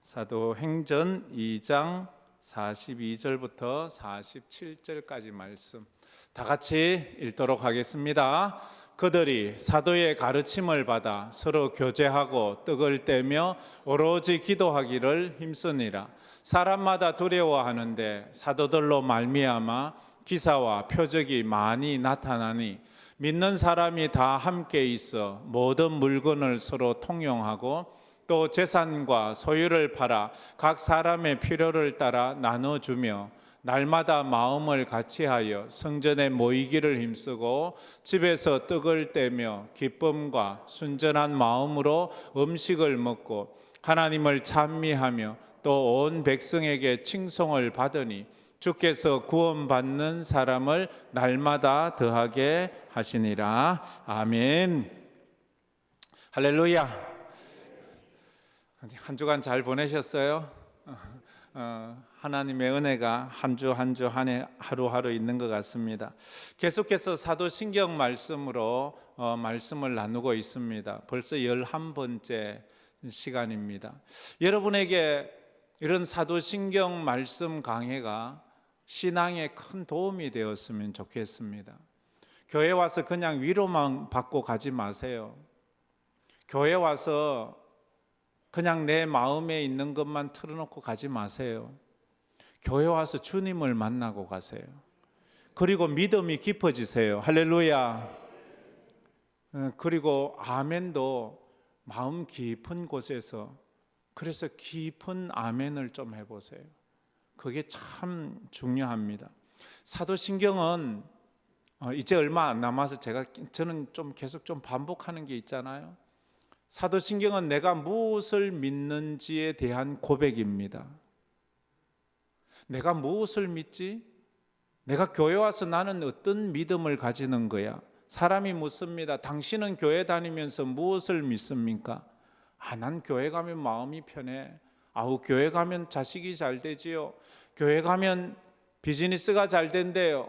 사도행전 2장 42절부터 47절까지 말씀 다 같이 읽도록 하겠습니다. 그들이 사도의 가르침을 받아 서로 교제하고 떡을 떼며 오로지 기도하기를 힘쓰니라. 사람마다 두려워하는데 사도들로 말미암아 기사와 표적이 많이 나타나니 믿는 사람이 다 함께 있어 모든 물건을 서로 통용하고 또 재산과 소유를 팔아 각 사람의 필요를 따라 나눠주며 날마다 마음을 같이하여 성전에 모이기를 힘쓰고 집에서 떡을 떼며 기쁨과 순전한 마음으로 음식을 먹고 하나님을 찬미하며 또 온 백성에게 칭송을 받으니 주께서 구원받는 사람을 날마다 더하게 하시니라. 아멘. 할렐루야. 한 주간 잘 보내셨어요? 하나님의 은혜가 한 주 한 주 한 해 하루하루 있는 것 같습니다. 계속해서 사도신경 말씀으로 말씀을 나누고 있습니다. 벌써 11번째 시간입니다. 여러분에게 이런 사도신경 말씀 강해가 신앙에 큰 도움이 되었으면 좋겠습니다. 교회 와서 그냥 위로만 받고 가지 마세요. 교회 와서 그냥 내 마음에 있는 것만 털어놓고 가지 마세요. 교회 와서 주님을 만나고 가세요. 그리고 믿음이 깊어지세요. 할렐루야. 그리고 아멘도 마음 깊은 곳에서 그래서 깊은 아멘을 좀 해보세요. 그게 참 중요합니다. 사도신경은 이제 얼마 안 남아서 저는 좀 계속 좀 반복하는 게 있잖아요. 사도신경은 내가 무엇을 믿는지에 대한 고백입니다. 내가 무엇을 믿지? 내가 교회 와서 나는 어떤 믿음을 가지는 거야? 사람이 묻습니다. 당신은 교회 다니면서 무엇을 믿습니까? 난 교회 가면 마음이 편해. 교회 가면 자식이 잘 되지요. 교회 가면 비즈니스가 잘 된대요.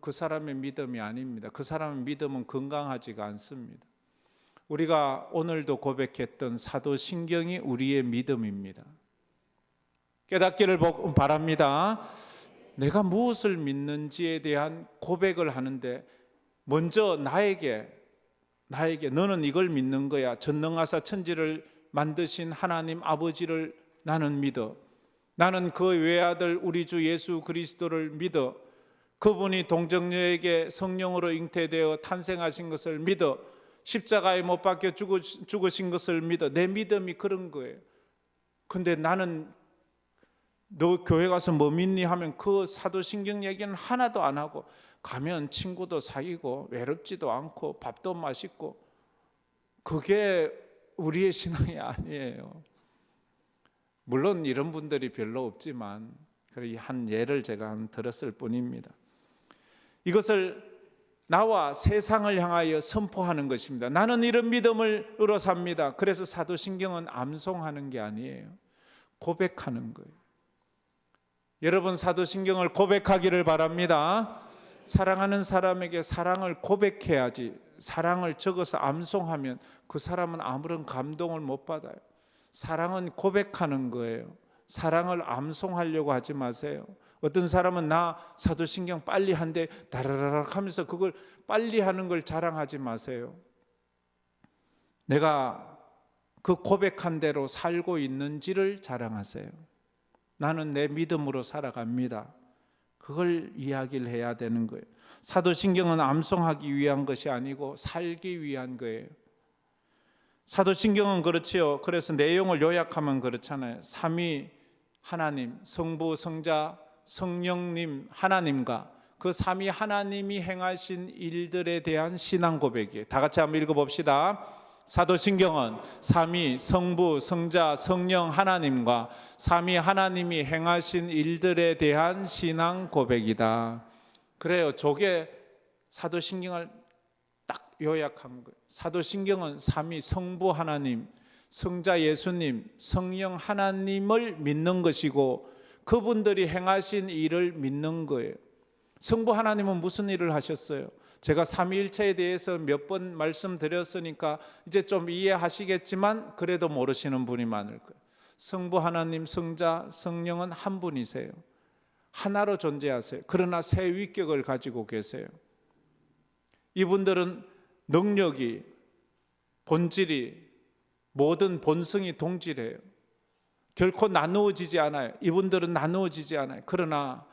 그 사람의 믿음이 아닙니다. 그 사람의 믿음은 건강하지가 않습니다. 우리가 오늘도 고백했던 사도신경이 우리의 믿음입니다. 깨닫기를 바랍니다. 내가 무엇을 믿는지에 대한 고백을 하는데 먼저 나에게 너는 이걸 믿는 거야. 전능하사 천지를 만드신 하나님 아버지를 나는 믿어. 나는 그 외아들 우리 주 예수 그리스도를 믿어. 그분이 동정녀에게 성령으로 잉태되어 탄생하신 것을 믿어. 십자가에 못 박혀 죽으신 것을 믿어. 내 믿음이 그런 거예요. 근데 나는 너 교회 가서 뭐 믿니 하면 그 사도신경 얘기는 하나도 안 하고 가면 친구도 사귀고 외롭지도 않고 밥도 맛있고 그게 우리의 신앙이 아니에요. 물론 이런 분들이 별로 없지만 한 예를 제가 들었을 뿐입니다. 이것을 나와 세상을 향하여 선포하는 것입니다. 나는 이런 믿음으로 삽니다. 그래서 사도신경은 암송하는 게 아니에요. 고백하는 거예요. 여러분 사도신경을 고백하기를 바랍니다. 사랑하는 사람에게 사랑을 고백해야지. 사랑을 적어서 암송하면 그 사람은 아무런 감동을 못 받아요. 사랑은 고백하는 거예요. 사랑을 암송하려고 하지 마세요. 어떤 사람은 나 사도신경 빨리 한대 다라라락 하면서 그걸 빨리 하는 걸 자랑하지 마세요. 내가 그 고백한 대로 살고 있는지를 자랑하세요. 나는 내 믿음으로 살아갑니다. 그걸 이야기를 해야 되는 거예요. 사도신경은 암송하기 위한 것이 아니고 살기 위한 거예요. 사도신경은 그렇지요. 그래서 내용을 요약하면 그렇잖아요. 삼위 하나님, 성부, 성자, 성령님 하나님과 그 삼위 하나님이 행하신 일들에 대한 신앙 고백이에요. 다 같이 한번 읽어봅시다. 사도신경은 삼위 성부, 성자, 성령 하나님과 삼위 하나님이 행하신 일들에 대한 신앙 고백이다. 그래요. 저게 사도신경을 딱 요약한 거예요. 사도신경은 삼위 성부 하나님, 성자 예수님, 성령 하나님을 믿는 것이고 그분들이 행하신 일을 믿는 거예요. 성부 하나님은 무슨 일을 하셨어요? 제가 삼위일체에 대해서 몇 번 말씀드렸으니까 이제 좀 이해하시겠지만 그래도 모르시는 분이 많을 거예요. 성부 하나님, 성자, 성령은 한 분이세요. 하나로 존재하세요. 그러나 세 위격을 가지고 계세요. 이분들은 능력이, 본질이, 모든 본성이 동질해요. 결코 나누어지지 않아요. 이분들은 나누어지지 않아요. 그러나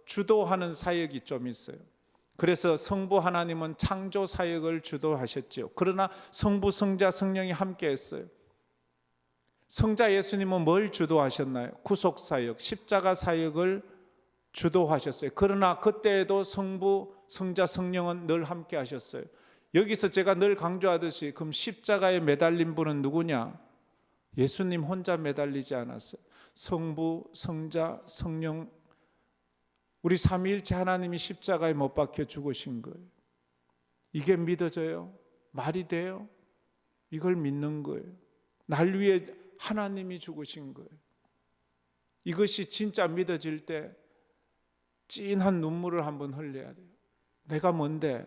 주도하는 사역이 좀 있어요. 그래서 성부 하나님은 창조 사역을 주도하셨죠. 그러나 성부, 성자, 성령이 함께 했어요. 성자 예수님은 뭘 주도하셨나요? 구속 사역, 십자가 사역을 주도하셨어요. 그러나 그때에도 성부, 성자, 성령은 늘 함께 하셨어요. 여기서 제가 늘 강조하듯이 그럼 십자가에 매달린 분은 누구냐? 예수님 혼자 매달리지 않았어요. 성부, 성자, 성령, 우리 삼위일체 하나님이 십자가에 못 박혀 죽으신 거예요. 이게 믿어져요? 말이 돼요? 이걸 믿는 거예요. 날 위해 하나님이 죽으신 거예요. 이것이 진짜 믿어질 때 찐한 눈물을 한번 흘려야 돼요. 내가 뭔데?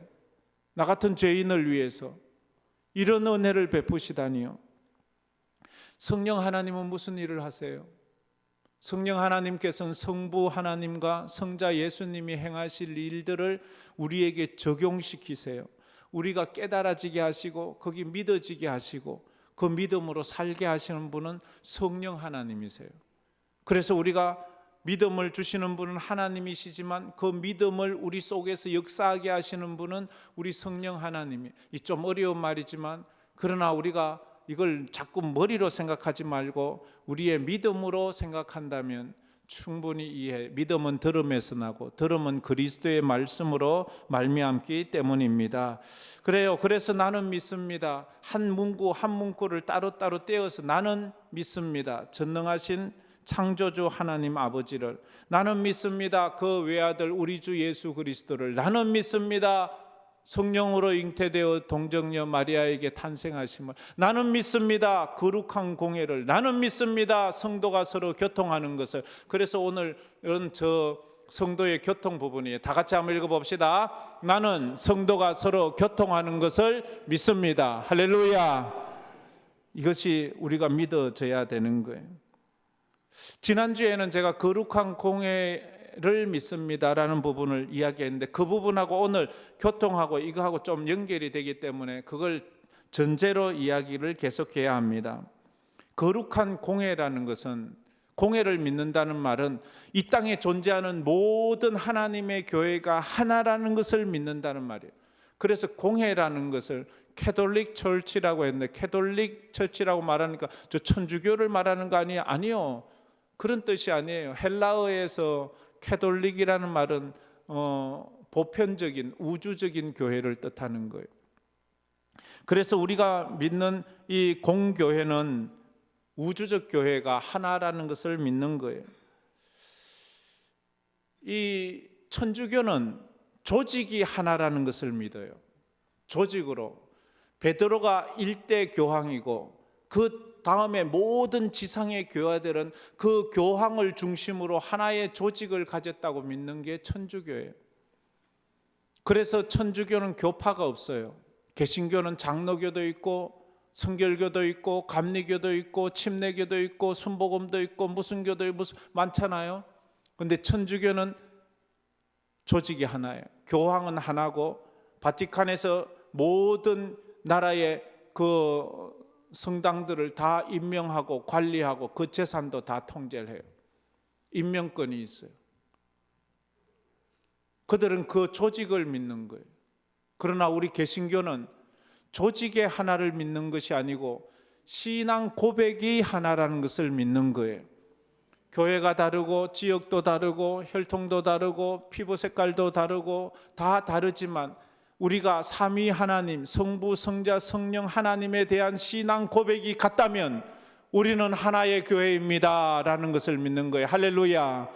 나 같은 죄인을 위해서 이런 은혜를 베푸시다니요. 성령 하나님은 무슨 일을 하세요? 성령 하나님께서는 성부 하나님과 성자 예수님이 행하실 일들을 우리에게 적용시키세요. 우리가 깨달아지게 하시고 거기 믿어지게 하시고 그 믿음으로 살게 하시는 분은 성령 하나님이세요. 그래서 우리가 믿음을 주시는 분은 하나님이시지만 그 믿음을 우리 속에서 역사하게 하시는 분은 우리 성령 하나님이에요. 이 좀 어려운 말이지만 그러나 우리가 이걸 자꾸 머리로 생각하지 말고 우리의 믿음으로 생각한다면 충분히 이해해. 믿음은 들음에서 나고 들음은 그리스도의 말씀으로 말미암기 때문입니다. 그래요. 그래서 나는 믿습니다. 한 문구 한 문구를 따로따로 떼어서 나는 믿습니다. 전능하신 창조주 하나님 아버지를, 나는 믿습니다. 그 외아들 우리 주 예수 그리스도를, 나는 믿습니다. 성령으로 잉태되어 동정녀 마리아에게 탄생하심을, 나는 믿습니다. 거룩한 공예를, 나는 믿습니다. 성도가 서로 교통하는 것을. 그래서 오늘은 저 성도의 교통 부분이에요. 다 같이 한번 읽어봅시다. 나는 성도가 서로 교통하는 것을 믿습니다. 할렐루야. 이것이 우리가 믿어져야 되는 거예요. 지난주에는 제가 거룩한 공예를 믿습니다라는 부분을 이야기했는데 그 부분하고 오늘 교통하고 이거하고 좀 연결이 되기 때문에 그걸 전제로 이야기를 계속해야 합니다. 거룩한 공예라는 것은, 공예를 믿는다는 말은 이 땅에 존재하는 모든 하나님의 교회가 하나라는 것을 믿는다는 말이에요. 그래서 공예라는 것을 캐톨릭 철치라고 했는데, 캐톨릭 철치라고 말하니까 저 천주교를 말하는 거 아니에요? 아니요. 그런 뜻이 아니에요. 헬라어에서 캐톨릭이라는 말은 보편적인 우주적인 교회를 뜻하는 거예요. 그래서 우리가 믿는 이 공교회는 우주적 교회가 하나라는 것을 믿는 거예요. 이 천주교는 조직이 하나라는 것을 믿어요. 조직으로 베드로가 일대 교황이고 그 다음에 모든 지상의 교회들은 그 교황을 중심으로 하나의 조직을 가졌다고 믿는 게 천주교예요. 그래서 천주교는 교파가 없어요. 개신교는 장로교도 있고 성결교도 있고 감리교도 있고 침례교도 있고 순복음도 있고 무슨 교도 있고 많잖아요. 그런데 천주교는 조직이 하나예요. 교황은 하나고 바티칸에서 모든 나라의 그 성당들을 다 임명하고 관리하고 그 재산도 다 통제를 해요. 임명권이 있어요. 그들은 그 조직을 믿는 거예요. 그러나 우리 개신교는 조직의 하나를 믿는 것이 아니고 신앙 고백이 하나라는 것을 믿는 거예요. 교회가 다르고 지역도 다르고 혈통도 다르고 피부 색깔도 다르고 다 다르지만 우리가 삼위 하나님, 성부, 성자, 성령 하나님에 대한 신앙 고백이 같다면 우리는 하나의 교회입니다 라는 것을 믿는 거예요. 할렐루야.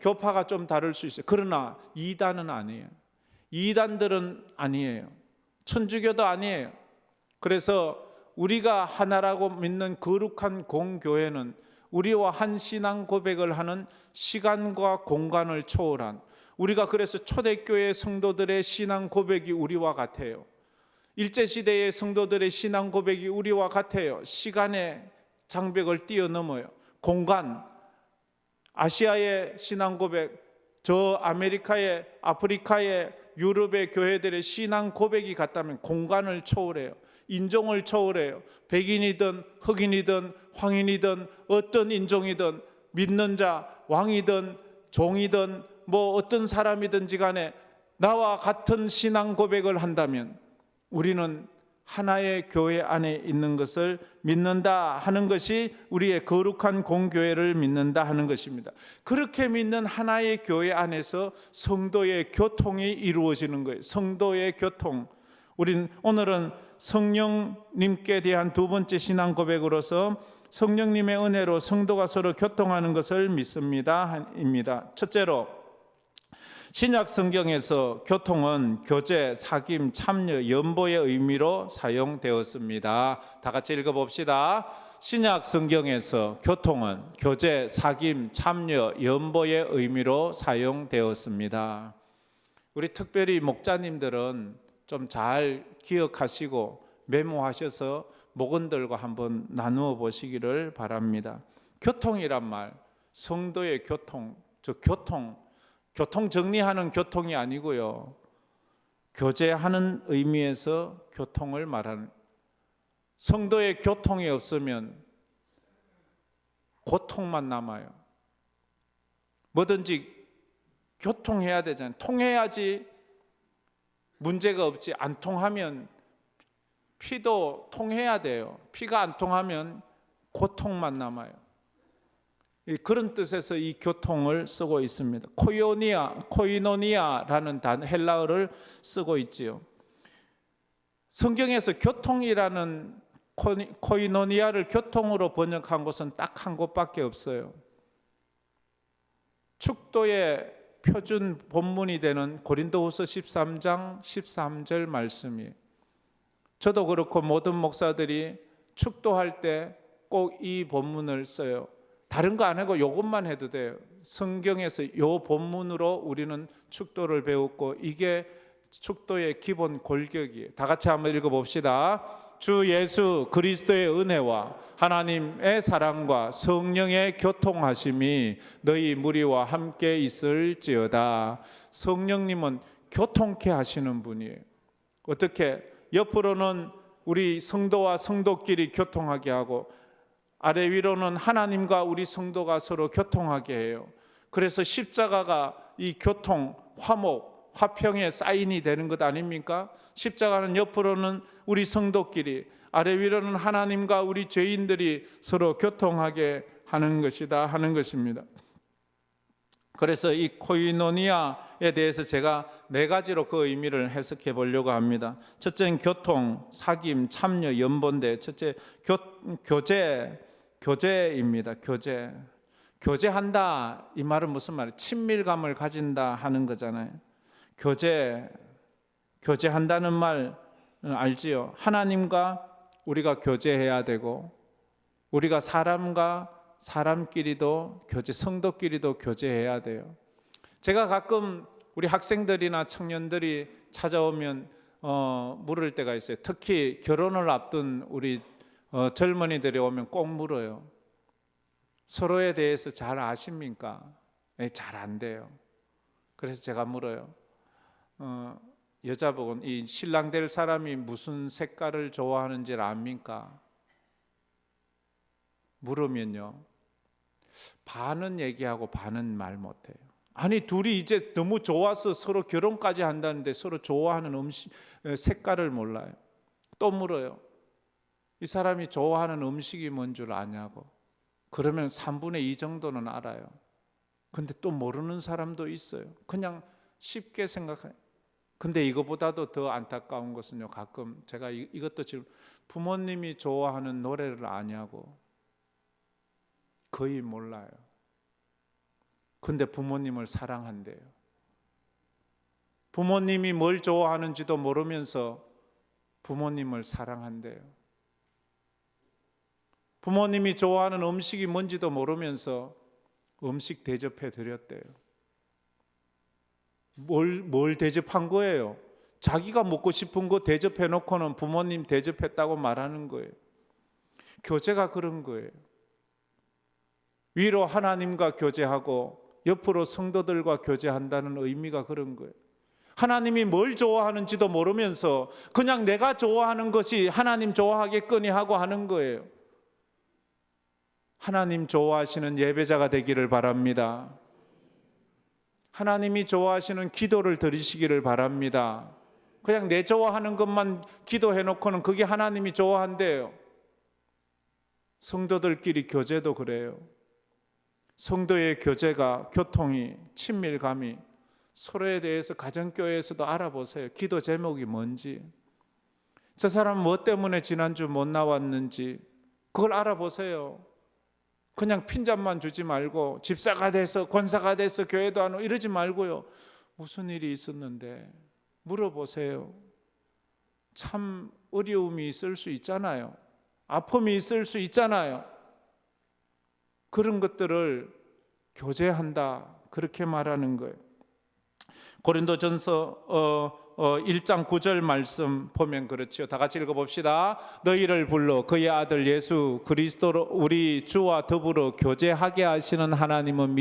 교파가 좀 다를 수 있어요. 그러나 이단은 아니에요. 이단들은 아니에요. 천주교도 아니에요. 그래서 우리가 하나라고 믿는 거룩한 공교회는 우리와 한 신앙 고백을 하는 시간과 공간을 초월한, 우리가 그래서 초대교회 성도들의 신앙 고백이 우리와 같아요. 일제시대의 성도들의 신앙 고백이 우리와 같아요. 시간의 장벽을 뛰어넘어요. 공간, 아시아의 신앙 고백, 저 아메리카의, 아프리카의, 유럽의 교회들의 신앙 고백이 같다면 공간을 초월해요. 인종을 초월해요. 백인이든 흑인이든 황인이든 어떤 인종이든 믿는 자, 왕이든 종이든 뭐 어떤 사람이든지 간에 나와 같은 신앙 고백을 한다면 우리는 하나의 교회 안에 있는 것을 믿는다 하는 것이 우리의 거룩한 공교회를 믿는다 하는 것입니다. 그렇게 믿는 하나의 교회 안에서 성도의 교통이 이루어지는 거예요. 성도의 교통. 오늘은 성령님께 대한 두 번째 신앙 고백으로서 성령님의 은혜로 성도가 서로 교통하는 것을 믿습니다. 첫째로 신약 성경에서 교통은 교제, 사귐, 참여, 연보의 의미로 사용되었습니다. 다 같이 읽어봅시다. 신약 성경에서 교통은 교제, 사귐, 참여, 연보의 의미로 사용되었습니다. 우리 특별히 목자님들은 좀 잘 기억하시고 메모하셔서 목원들과 한번 나누어 보시기를 바랍니다. 교통이란 말, 성도의 교통, 교통 정리하는 교통이 아니고요. 교제하는 의미에서 교통을 말하는, 성도의 교통이 없으면 고통만 남아요. 뭐든지 교통해야 되잖아요. 통해야지 문제가 없지. 안 통하면 피도 통해야 돼요. 피가 안 통하면 고통만 남아요. 그런 뜻에서 이 교통을 쓰고 있습니다. 코이노니아라는 헬라어를 쓰고 있지요. 성경에서 교통이라는 코이노니아를 교통으로 번역한 곳은 딱 한 곳밖에 없어요. 축도의 표준 본문이 되는 고린도후서 13장 13절 말씀이, 저도 그렇고 모든 목사들이 축도할 때 꼭 이 본문을 써요. 다른 거 안 하고 이것만 해도 돼요. 성경에서 이 본문으로 우리는 축도를 배웠고 이게 축도의 기본 골격이에요. 다 같이 한번 읽어봅시다. 주 예수 그리스도의 은혜와 하나님의 사랑과 성령의 교통하심이 너희 무리와 함께 있을지어다. 성령님은 교통케 하시는 분이에요. 어떻게? 옆으로는 우리 성도와 성도끼리 교통하게 하고 아래 위로는 하나님과 우리 성도가 서로 교통하게 해요. 그래서 십자가가 이 교통, 화목, 화평의 사인이 되는 것 아닙니까? 십자가는 옆으로는 우리 성도끼리, 아래 위로는 하나님과 우리 죄인들이 서로 교통하게 하는 것이다 하는 것입니다. 그래서 이 코이노니아에 대해서 제가 네 가지로 그 의미를 해석해 보려고 합니다. 첫째는 교통, 사귐, 참여, 연본데, 첫째 교제입니다. 교제한다 이 말은 무슨 말이에요? 친밀감을 가진다 하는 거잖아요. 교제한다는 말 알지요? 하나님과 우리가 교제해야 되고 우리가 사람끼리도 성도끼리도 교제해야 돼요. 제가 가끔 우리 학생들이나 청년들이 찾아오면 물을 때가 있어요. 특히 결혼을 앞둔 우리 젊은이들이 오면 꼭 물어요. 서로에 대해서 잘 아십니까? 잘 안 돼요. 그래서 제가 물어요. 여자복은 이 신랑 될 사람이 무슨 색깔을 좋아하는지를 압니까? 물으면요, 반은 얘기하고 반은 말 못해요. 아니 둘이 이제 너무 좋아서 서로 결혼까지 한다는데 서로 좋아하는 음식 색깔을 몰라요. 또 물어요. 이 사람이 좋아하는 음식이 뭔 줄 아냐고. 그러면 3분의 2 정도는 알아요. 근데 또 모르는 사람도 있어요. 그냥 쉽게 생각해요. 근데 이거보다도 더 안타까운 것은요, 가끔 제가 이것도 지금 부모님이 좋아하는 노래를 아냐고. 거의 몰라요. 근데 부모님을 사랑한대요. 부모님이 뭘 좋아하는지도 모르면서 부모님을 사랑한대요. 부모님이 좋아하는 음식이 뭔지도 모르면서 음식 대접해 드렸대요. 뭘 대접한 거예요? 자기가 먹고 싶은 거 대접해 놓고는 부모님 대접했다고 말하는 거예요. 교제가 그런 거예요. 위로 하나님과 교제하고 옆으로 성도들과 교제한다는 의미가 그런 거예요. 하나님이 뭘 좋아하는지도 모르면서 그냥 내가 좋아하는 것이 하나님 좋아하겠거니 하고 하는 거예요. 하나님 좋아하시는 예배자가 되기를 바랍니다. 하나님이 좋아하시는 기도를 드리시기를 바랍니다. 그냥 내 좋아하는 것만 기도해 놓고는 그게 하나님이 좋아한대요. 성도들끼리 교제도 그래요. 성도의 교제가, 교통이, 친밀감이 서로에 대해서 가정교회에서도 알아보세요. 기도 제목이 뭔지, 저 사람 뭐 때문에 지난주 못 나왔는지 그걸 알아보세요. 그냥 핀잔만 주지 말고 집사가 돼서 권사가 돼서 교회도 안 오고 이러지 말고요. 무슨 일이 있었는데 물어보세요. 참 어려움이 있을 수 있잖아요. 아픔이 있을 수 있잖아요. 그런 것들을 교제한다, 그렇게 말하는 거예요. 고린도전서 1장 9절 말씀 보면 그렇죠. 다 같이 읽어봅시다. 너희를 불러 그의 아들 예수 그리스도로 우리 주와 더불어 교제하게 하시는 하나님은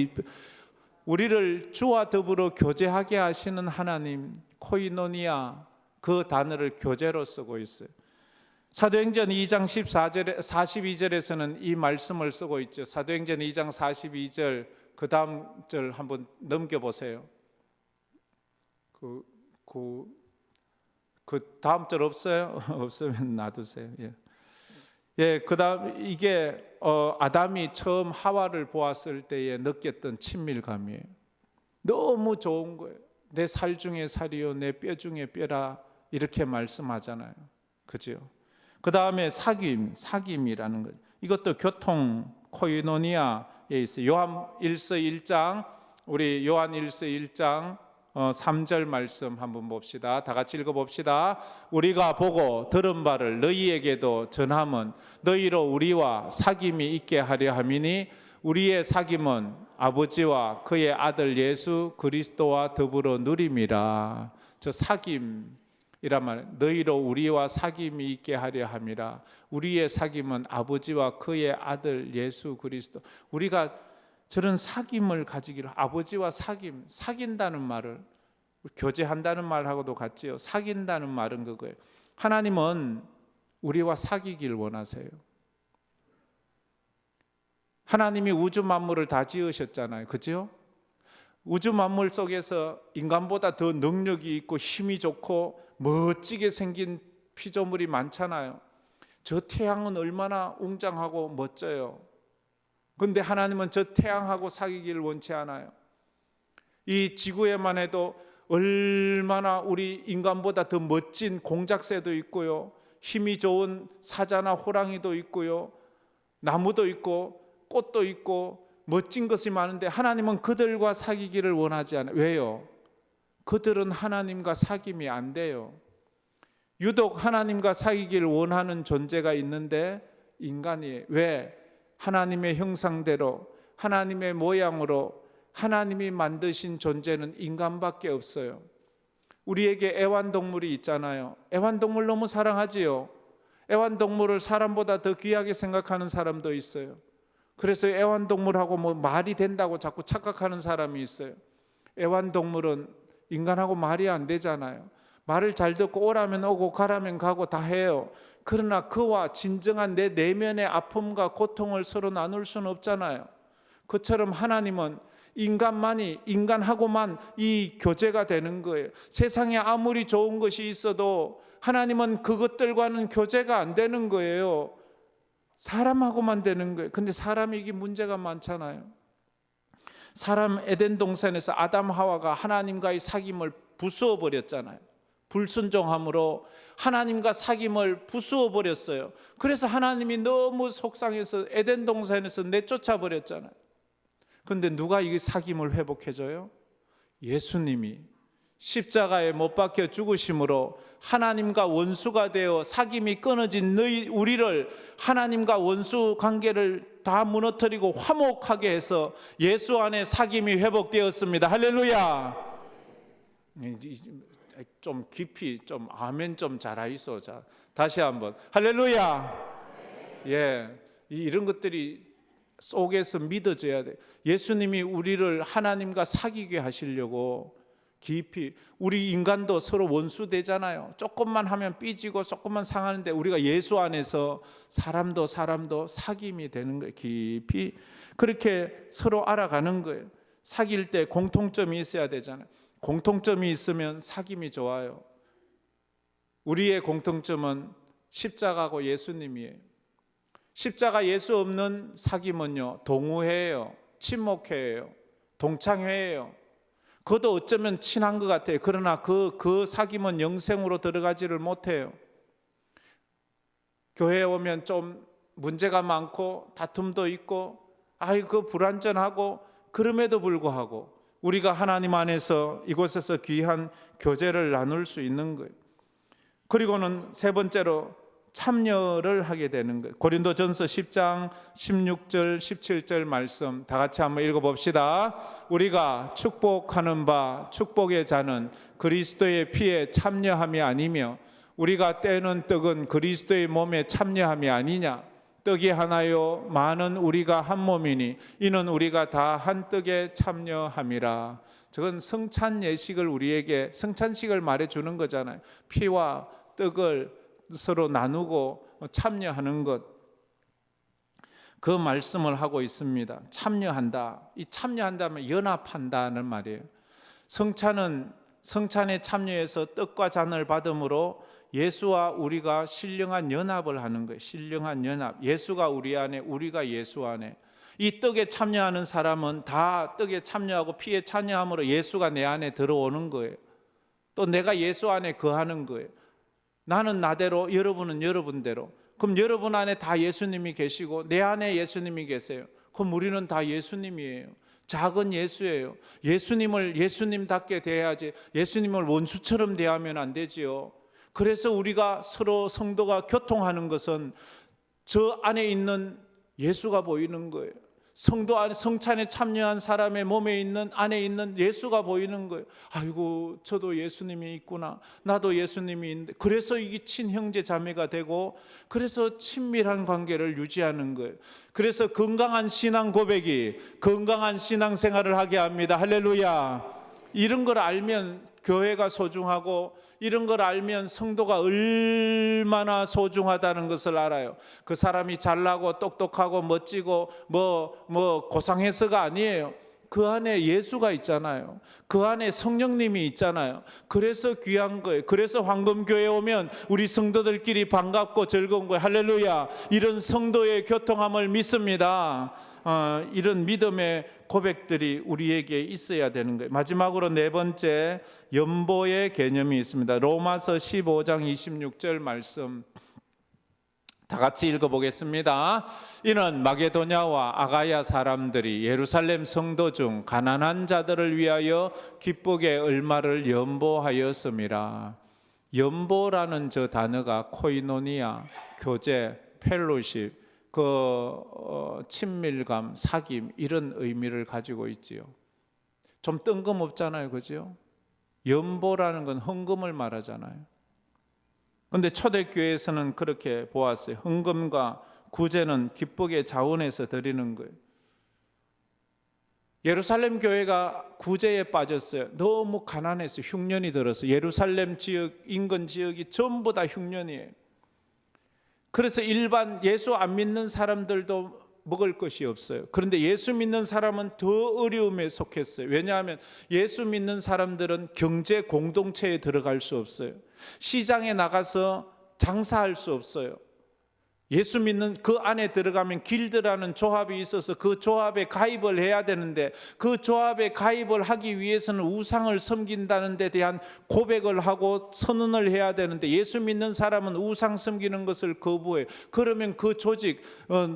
우리를 주와 더불어 교제하게 하시는 하나님, 코이노니아, 그 단어를 교제로 쓰고 있어요. 사도행전 2장 42절에서는 이 말씀을 쓰고 있죠. 사도행전 2장 42절 그 다음 절 한번 넘겨보세요. 그 다음 절 없어요? 없으면 놔두세요. 예, 그다음 이게 아담이 처음 하와를 보았을 때에 느꼈던 친밀감이에요. 너무 좋은 거예요. 내 살 중에 살이요, 내 뼈 중에 뼈라 이렇게 말씀하잖아요. 그죠? 그 다음에 사귐이라는 거. 이것도 교통 코이노니아에 있어요. 요한 1서 1장, 우리 요한 1서 1장 3절 말씀 한번 봅시다. 다 같이 읽어봅시다. 우리가 보고 들은 바를 너희에게도 전함은 너희로 우리와 사귐이 있게 하려 함이니 우리의 사귐은 아버지와 그의 아들 예수 그리스도와 더불어 누림이라. 저 사귐이란 말, 너희로 우리와 사귐이 있게 하려 함이라. 우리의 사귐은 아버지와 그의 아들 예수 그리스도. 우리가 저런 사귐을 가지기를, 아버지와 사귄다는 말을, 교제한다는 말하고도 같지요. 사귄다는 말은 그거예요. 하나님은 우리와 사귀길 원하세요. 하나님이 우주 만물을 다 지으셨잖아요. 그죠? 우주 만물 속에서 인간보다 더 능력이 있고 힘이 좋고 멋지게 생긴 피조물이 많잖아요. 저 태양은 얼마나 웅장하고 멋져요. 그런데 하나님은 저 태양하고 사귀기를 원치 않아요. 이 지구에만 해도 얼마나 우리 인간보다 더 멋진 공작새도 있고요, 힘이 좋은 사자나 호랑이도 있고요, 나무도 있고 꽃도 있고 멋진 것이 많은데 하나님은 그들과 사귀기를 원하지 않아요. 왜요? 그들은 하나님과 사귐이 안 돼요. 유독 하나님과 사귀기를 원하는 존재가 있는데 인간이에요. 왜? 하나님의 형상대로, 하나님의 모양으로 하나님이 만드신 존재는 인간밖에 없어요. 우리에게 애완동물이 있잖아요. 애완동물 너무 사랑하지요. 애완동물을 사람보다 더 귀하게 생각하는 사람도 있어요. 그래서 애완동물하고 뭐 말이 된다고 자꾸 착각하는 사람이 있어요. 애완동물은 인간하고 말이 안 되잖아요. 말을 잘 듣고 오라면 오고 가라면 가고 다 해요. 그러나 그와 진정한 내 내면의 아픔과 고통을 서로 나눌 수는 없잖아요. 그처럼 하나님은 인간하고만 이 교제가 되는 거예요. 세상에 아무리 좋은 것이 있어도 하나님은 그것들과는 교제가 안 되는 거예요. 사람하고만 되는 거예요. 근데 사람이 이게 문제가 많잖아요. 사람 에덴 동산에서 아담 하와가 하나님과의 사귐을 부수어 버렸잖아요. 불순종함으로 하나님과 사귐을 부수어 버렸어요. 그래서 하나님이 너무 속상해서 에덴 동산에서 내쫓아 버렸잖아요. 그런데 누가 이 사귐을 회복해줘요? 예수님이 십자가에 못 박혀 죽으심으로 하나님과 원수가 되어 사귐이 끊어진 우리를, 하나님과 원수 관계를 다 무너뜨리고 화목하게 해서 예수 안에 사귐이 회복되었습니다. 할렐루야. 좀 깊이 좀 아멘 좀 잘하이소. 자, 다시 한번 할렐루야. 예, 이런 것들이 속에서 믿어져야 돼. 예수님이 우리를 하나님과 사귀게 하시려고 깊이, 우리 인간도 서로 원수 되잖아요. 조금만 하면 삐지고 조금만 상하는데 우리가 예수 안에서 사람도 사귐이 되는 거예요. 깊이 그렇게 서로 알아가는 거예요. 사귈 때 공통점이 있어야 되잖아요. 공통점이 있으면 사귐이 좋아요. 우리의 공통점은 십자가고 예수님이에요. 십자가 예수 없는 사귐은요, 동우회예요, 친목회예요, 동창회예요. 그것도 어쩌면 친한 것 같아요. 그러나 그 사귐은 영생으로 들어가지를 못해요. 교회에 오면 좀 문제가 많고 다툼도 있고 아이고 불완전하고, 그럼에도 불구하고 우리가 하나님 안에서 이곳에서 귀한 교제를 나눌 수 있는 거예요. 그리고는 세 번째로 참여를 하게 되는 거예요. 고린도전서 10장 16절 17절 말씀 다 같이 한번 읽어봅시다. 우리가 축복하는 바 축복의 자는 그리스도의 피에 참여함이 아니며 우리가 떼는 떡은 그리스도의 몸에 참여함이 아니냐. 떡이 하나요 많은 우리가 한 몸이니 이는 우리가 다 한 떡에 참여함이라. 저건 성찬 예식을 우리에게 성찬식을 말해주는 거잖아요. 피와 떡을 서로 나누고 참여하는 것, 그 말씀을 하고 있습니다. 참여한다. 이 참여한다면 연합한다는 말이에요. 성찬에 참여해서 떡과 잔을 받음으로 예수와 우리가 신령한 연합을 하는 거예요. 신령한 연합. 예수가 우리 안에, 우리가 예수 안에. 이 떡에 참여하는 사람은 다 떡에 참여하고 피에 참여함으로 예수가 내 안에 들어오는 거예요. 또 내가 예수 안에 거하는 거예요. 나는 나대로, 여러분은 여러분대로. 그럼 여러분 안에 다 예수님이 계시고 내 안에 예수님이 계세요. 그럼 우리는 다 예수님이에요. 작은 예수예요. 예수님을 예수님답게 대해야지 예수님을 원수처럼 대하면 안 되지요. 그래서 우리가 서로 성도가 교통하는 것은 저 안에 있는 예수가 보이는 거예요. 성도 안에 성찬에 참여한 사람의 몸에 있는, 안에 있는 예수가 보이는 거예요. 아이고 저도 예수님이 있구나, 나도 예수님이 있는데. 그래서 이게 친형제 자매가 되고, 그래서 친밀한 관계를 유지하는 거예요. 그래서 건강한 신앙 고백이 건강한 신앙생활을 하게 합니다. 할렐루야. 이런 걸 알면 교회가 소중하고, 이런 걸 알면 성도가 얼마나 소중하다는 것을 알아요. 그 사람이 잘나고 똑똑하고 멋지고 뭐 고상해서가 아니에요. 그 안에 예수가 있잖아요. 그 안에 성령님이 있잖아요. 그래서 귀한 거예요. 그래서 황금교회 오면 우리 성도들끼리 반갑고 즐거운 거예요. 할렐루야. 이런 성도의 교통함을 믿습니다. 이런 믿음의 고백들이 우리에게 있어야 되는 거예요. 마지막으로 네 번째, 연보의 개념이 있습니다. 로마서 15장 26절 말씀 다 같이 읽어보겠습니다. 이는 마게도냐와 아가야 사람들이 예루살렘 성도 중 가난한 자들을 위하여 기쁘게 얼마를 연보하였음이라. 연보라는 저 단어가 코이노니아, 교제, 펠로십, 친밀감, 사귐, 이런 의미를 가지고 있지요. 좀 뜬금없잖아요, 그죠? 연보라는 건 헌금을 말하잖아요. 그런데 초대교회에서는 그렇게 보았어요. 헌금과 구제는 기쁘게 자원해서 드리는 거예요. 예루살렘 교회가 구제에 빠졌어요. 너무 가난해서 흉년이 들어서 예루살렘 지역, 인근 지역이 전부 다 흉년이에요. 그래서 일반 예수 안 믿는 사람들도 먹을 것이 없어요. 그런데 예수 믿는 사람은 더 어려움에 속했어요. 왜냐하면 예수 믿는 사람들은 경제 공동체에 들어갈 수 없어요. 시장에 나가서 장사할 수 없어요. 예수 믿는 그 안에 들어가면 길드라는 조합이 있어서 그 조합에 가입을 해야 되는데, 그 조합에 가입을 하기 위해서는 우상을 섬긴다는 데 대한 고백을 하고 선언을 해야 되는데, 예수 믿는 사람은 우상 섬기는 것을 거부해요. 그러면 그 조직,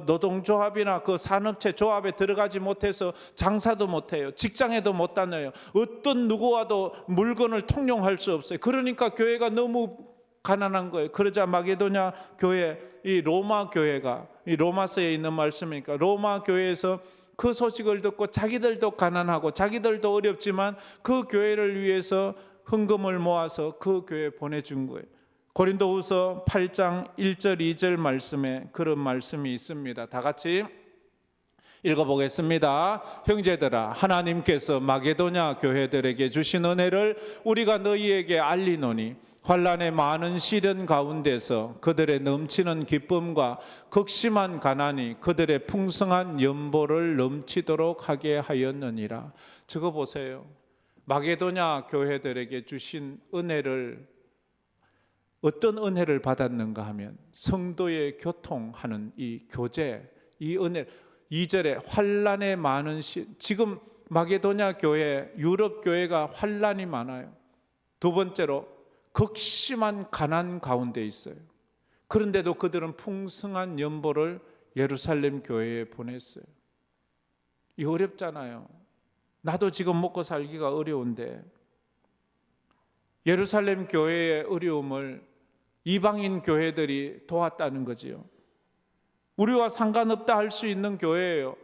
노동조합이나 그 산업체 조합에 들어가지 못해서 장사도 못해요. 직장에도 못 다녀요. 어떤 누구와도 물건을 통용할 수 없어요. 그러니까 교회가 너무 가난한 거예요. 그러자 마게도냐 교회, 이 로마 교회가, 이 로마서에 있는 말씀이니까 로마 교회에서 그 소식을 듣고 자기들도 가난하고 자기들도 어렵지만 그 교회를 위해서 헌금을 모아서 그 교회에 보내준 거예요. 고린도후서 8장 1절 2절 말씀에 그런 말씀이 있습니다. 다 같이 읽어보겠습니다. 형제들아, 하나님께서 마게도냐 교회들에게 주신 은혜를 우리가 너희에게 알리노니 환난의 많은 시련 가운데서 그들의 넘치는 기쁨과 극심한 가난이 그들의 풍성한 연보를 넘치도록 하게 하였느니라. 저거 보세요. 마게도냐 교회들에게 주신 은혜를, 어떤 은혜를 받았는가 하면 성도의 교통하는 이 교제, 이 은혜. 2절에 환난의 많은 지금 마게도냐 교회, 유럽 교회가 환난이 많아요. 두 번째로 극심한 가난 가운데 있어요. 그런데도 그들은 풍성한 연보를 예루살렘 교회에 보냈어요. 이 어렵잖아요. 나도 지금 먹고 살기가 어려운데 예루살렘 교회의 어려움을 이방인 교회들이 도왔다는 거지요. 우리와 상관없다 할 수 있는 교회예요.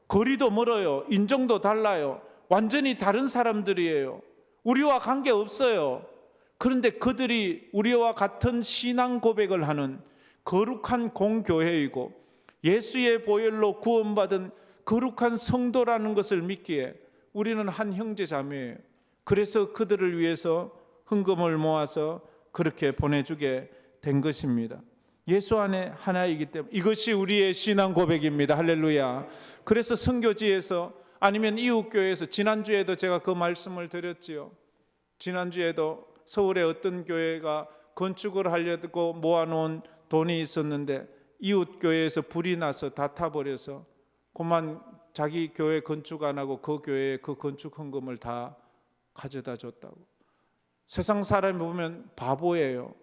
거리도 멀어요. 인종도 달라요. 완전히 다른 사람들이에요. 우리와 관계없어요. 그런데 그들이 우리와 같은 신앙 고백을 하는 거룩한 공교회이고 예수의 보혈로 구원받은 거룩한 성도라는 것을 믿기에 우리는 한 형제 자매예요. 그래서 그들을 위해서 헌금을 모아서 그렇게 보내주게 된 것입니다. 예수 안에 하나이기 때문에 이것이 우리의 신앙 고백입니다. 할렐루야. 그래서 선교지에서 아니면 이웃교회에서, 지난주에도 제가 그 말씀을 드렸지요. 지난주에도 서울의 어떤 교회가 건축을 하려고 모아놓은 돈이 있었는데 이웃교회에서 불이 나서 다 타버려서 그만 자기 교회 건축 안 하고 그 교회에 그 건축 헌금을 다 가져다 줬다고. 세상 사람이 보면 바보예요.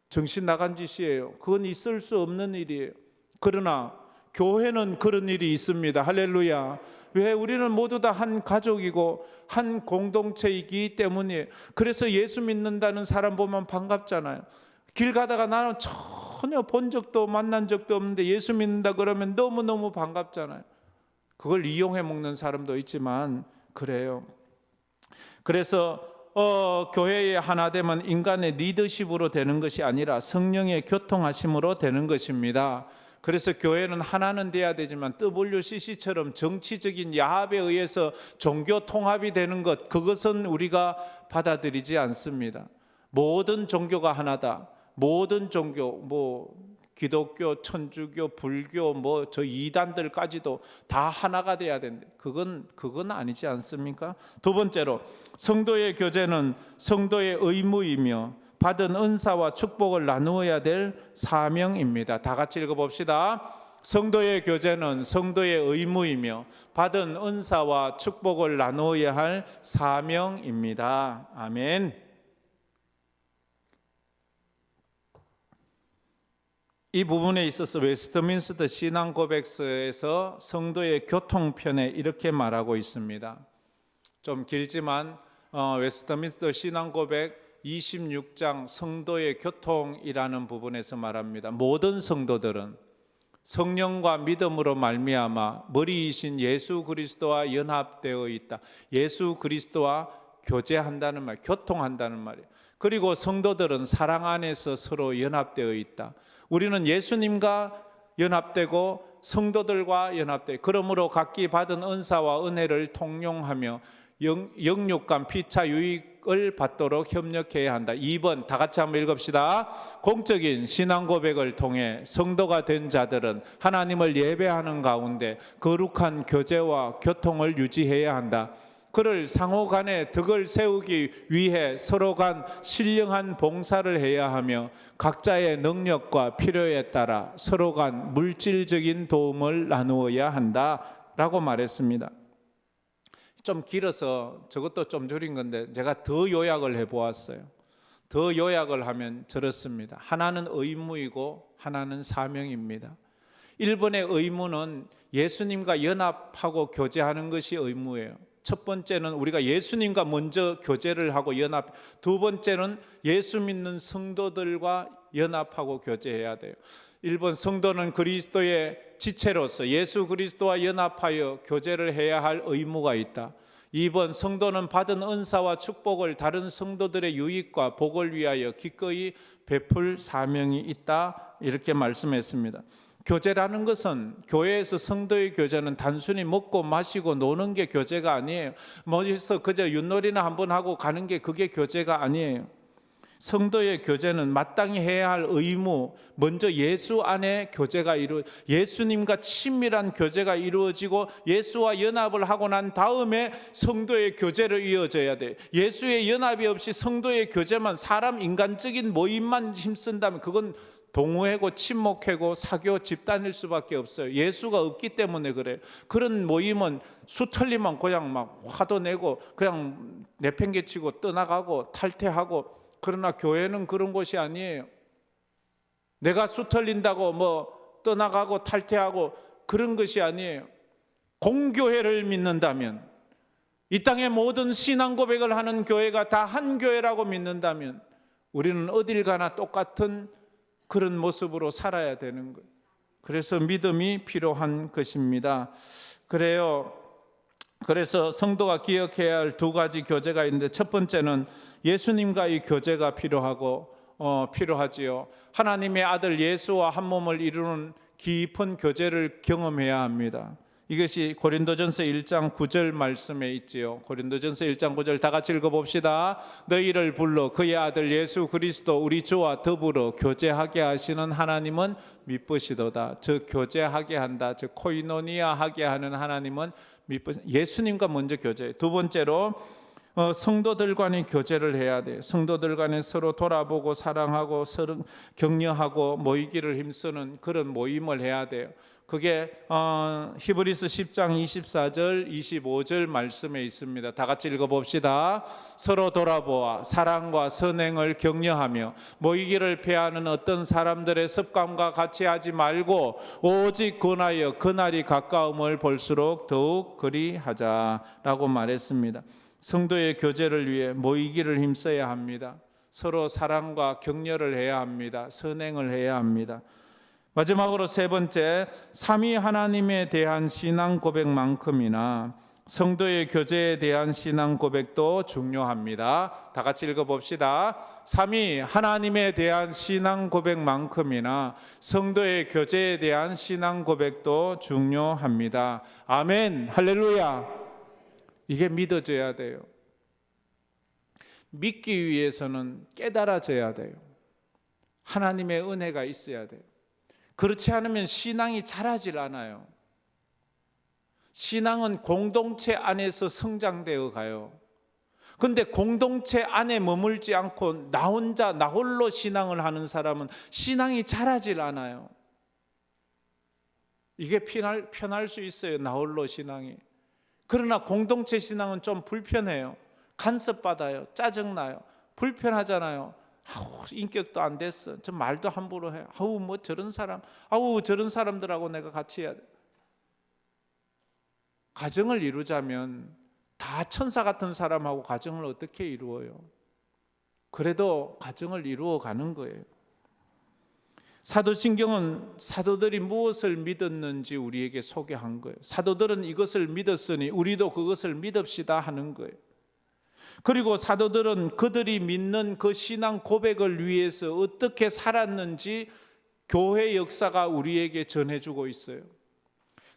정신 나간 짓이에요. 그건 있을 수 없는 일이에요. 그러나 교회는 그런 일이 있습니다. 할렐루야. 왜? 우리는 모두 다 한 가족이고 한 공동체이기 때문이에요. 그래서 예수 믿는다는 사람 보면 반갑잖아요. 길 가다가 나는 전혀 본 적도 만난 적도 없는데 예수 믿는다 그러면 너무너무 반갑잖아요. 그걸 이용해 먹는 사람도 있지만 그래요. 그래서 교회의 하나됨은 인간의 리더십으로 되는 것이 아니라 성령의 교통하심으로 되는 것입니다. 그래서 교회는 하나는 돼야 되지만 WCC처럼 정치적인 야합에 의해서 종교 통합이 되는 것, 그것은 우리가 받아들이지 않습니다. 모든 종교가 하나다. 모든 종교, 기독교, 천주교, 불교, 저 이단들까지도 다 하나가 돼야 된다. 그건 아니지 않습니까? 두 번째로, 성도의 교제는 성도의 의무이며 받은 은사와 축복을 나누어야 될 사명입니다. 다 같이 읽어봅시다. 성도의 교제는 성도의 의무이며 받은 은사와 축복을 나누어야 할 사명입니다. 아멘. 이 부분에 있어서 웨스트민스터 신앙고백서에서 성도의 교통편에 이렇게 말하고 있습니다. 좀 길지만 웨스트민스터 신앙고백 26장 성도의 교통이라는 부분에서 말합니다. 모든 성도들은 성령과 믿음으로 말미암아 머리이신 예수 그리스도와 연합되어 있다. 예수 그리스도와 교제한다는 말, 교통한다는 말이에요. 그리고 성도들은 사랑 안에서 서로 연합되어 있다. 우리는 예수님과 연합되고 성도들과 연합되고, 그러므로 각기 받은 은사와 은혜를 통용하며 영육간 피차 유익을 받도록 협력해야 한다. 2번 다 같이 한번 읽읍시다. 공적인 신앙 고백을 통해 성도가 된 자들은 하나님을 예배하는 가운데 거룩한 교제와 교통을 유지해야 한다. 그를 상호 간의 덕을 세우기 위해 서로 간 신령한 봉사를 해야 하며 각자의 능력과 필요에 따라 서로 간 물질적인 도움을 나누어야 한다라고 말했습니다. 좀 길어서 저것도 좀 줄인 건데 제가 더 요약을 해보았어요. 더 요약을 하면 저렇습니다. 하나는 의무이고 하나는 사명입니다. 1번의 의무는 예수님과 연합하고 교제하는 것이 의무예요. 첫 번째는 우리가 예수님과 먼저 교제를 하고 연합, 두 번째는 예수 믿는 성도들과 연합하고 교제해야 돼요. 1번 성도는 그리스도의 지체로서 예수 그리스도와 연합하여 교제를 해야 할 의무가 있다. 2번, 성도는 받은 은사와 축복을 다른 성도들의 유익과 복을 위하여 기꺼이 베풀 사명이 있다, 이렇게 말씀했습니다. 교제라는 것은, 교회에서 성도의 교제는 단순히 먹고 마시고 노는 게 교제가 아니에요. 어디서 그저 윷놀이나 한번 하고 가는 게 그게 교제가 아니에요. 성도의 교제는 마땅히 해야 할 의무, 먼저 예수 안에 교제가 예수님과 친밀한 교제가 이루어지고 예수와 연합을 하고 난 다음에 성도의 교제를 이어져야 돼요. 예수의 연합이 없이 성도의 교제만, 사람 인간적인 모임만 힘쓴다면 그건 동호회고 침묵회고 사교 집단일 수밖에 없어요. 예수가 없기 때문에 그래요. 그런 모임은 수틀리면 그냥 막 화도 내고 그냥 내팽개치고 떠나가고 탈퇴하고, 그러나 교회는 그런 곳이 아니에요. 내가 수틀린다고 뭐 떠나가고 탈퇴하고 그런 것이 아니에요. 공교회를 믿는다면, 이 땅의 모든 신앙 고백을 하는 교회가 다 한 교회라고 믿는다면 우리는 어딜 가나 똑같은 그런 모습으로 살아야 되는 거예요. 그래서 믿음이 필요한 것입니다. 그래서 성도가 기억해야 할 두 가지 교제가 있는데, 첫 번째는 예수님과의 교제가 필요하지요. 하나님의 아들 예수와 한 몸을 이루는 깊은 교제를 경험해야 합니다. 이것이 고린도전서 1장 9절 말씀에 있지요. 고린도전서 1장 9절 다 같이 읽어봅시다. 너희를 불러 그의 아들 예수 그리스도 우리 주와 더불어 교제하게 하시는 하나님은 미쁘시도다. 즉 교제하게 한다, 즉 코이노니아 하게 하는 하나님은 예수님과 먼저 교제해요. 두 번째로 성도들 간의 교제를 해야 돼요. 성도들 간에 서로 돌아보고 사랑하고 서로 격려하고 모이기를 힘쓰는 그런 모임을 해야 돼요. 그게 히브리서 10장 24절 25절 말씀에 있습니다. 다 같이 읽어봅시다. 서로 돌아보아 사랑과 선행을 격려하며 모이기를 패하는 어떤 사람들의 습관과 같이 하지 말고 오직 권하여 그날이 가까움을 볼수록 더욱 그리하자라고 말했습니다. 성도의 교제를 위해 모이기를 힘써야 합니다. 서로 사랑과 격려를 해야 합니다. 선행을 해야 합니다. 마지막으로 세 번째, 삼위 하나님에 대한 신앙 고백만큼이나 성도의 교제에 대한 신앙 고백도 중요합니다. 다 같이 읽어봅시다. 삼위 하나님에 대한 신앙 고백만큼이나 성도의 교제에 대한 신앙 고백도 중요합니다. 아멘, 할렐루야. 이게 믿어져야 돼요. 믿기 위해서는 깨달아져야 돼요. 하나님의 은혜가 있어야 돼요. 그렇지 않으면 신앙이 자라질 않아요. 신앙은 공동체 안에서 성장되어 가요. 그런데 공동체 안에 머물지 않고 나 혼자 나 홀로 신앙을 하는 사람은 신앙이 자라질 않아요. 이게 편할 수 있어요, 나 홀로 신앙이. 그러나 공동체 신앙은 좀 불편해요. 간섭받아요. 짜증나요. 불편하잖아요. 인격도 안 됐어. 저 말도 함부로 해. 뭐 저런 사람들하고 내가 같이 해야 돼. 가정을 이루자면 다 천사 같은 사람하고 가정을 어떻게 이루어요? 그래도 가정을 이루어 가는 거예요. 사도신경은 사도들이 무엇을 믿었는지 우리에게 소개한 거예요. 사도들은 이것을 믿었으니 우리도 그것을 믿읍시다 하는 거예요. 그리고 사도들은 그들이 믿는 그 신앙 고백을 위해서 어떻게 살았는지 교회 역사가 우리에게 전해주고 있어요.